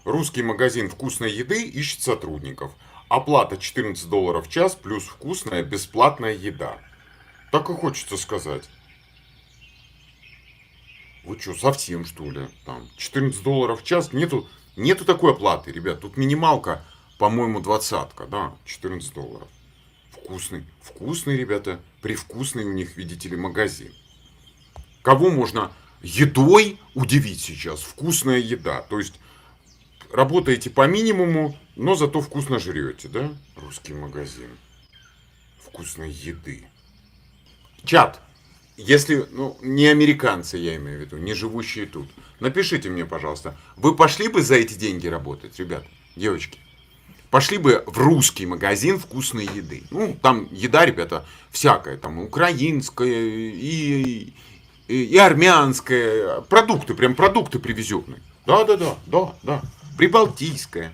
Русский магазин вкусной еды ищет сотрудников. Оплата $14 в час плюс вкусная бесплатная еда. Так и хочется сказать. Вы что, совсем что ли? Там $14 в час? Нету такой оплаты, ребят. Тут минималка, по-моему, двадцатка, да, $14. Вкусный. Вкусный, ребята. Привкусный у них, видите ли, магазин. Кого можно едой удивить сейчас? Вкусная еда. То есть работаете по минимуму, но зато вкусно жрете, да? Русский магазин вкусной еды. Чат, если, не американцы, я имею в виду, не живущие тут, напишите мне, пожалуйста, вы пошли бы за эти деньги работать, ребят, девочки? Пошли бы в русский магазин вкусной еды. Там еда, ребята, всякая, там украинская и армянская, продукты, прям продукты привезенные. Да. Прибалтийская.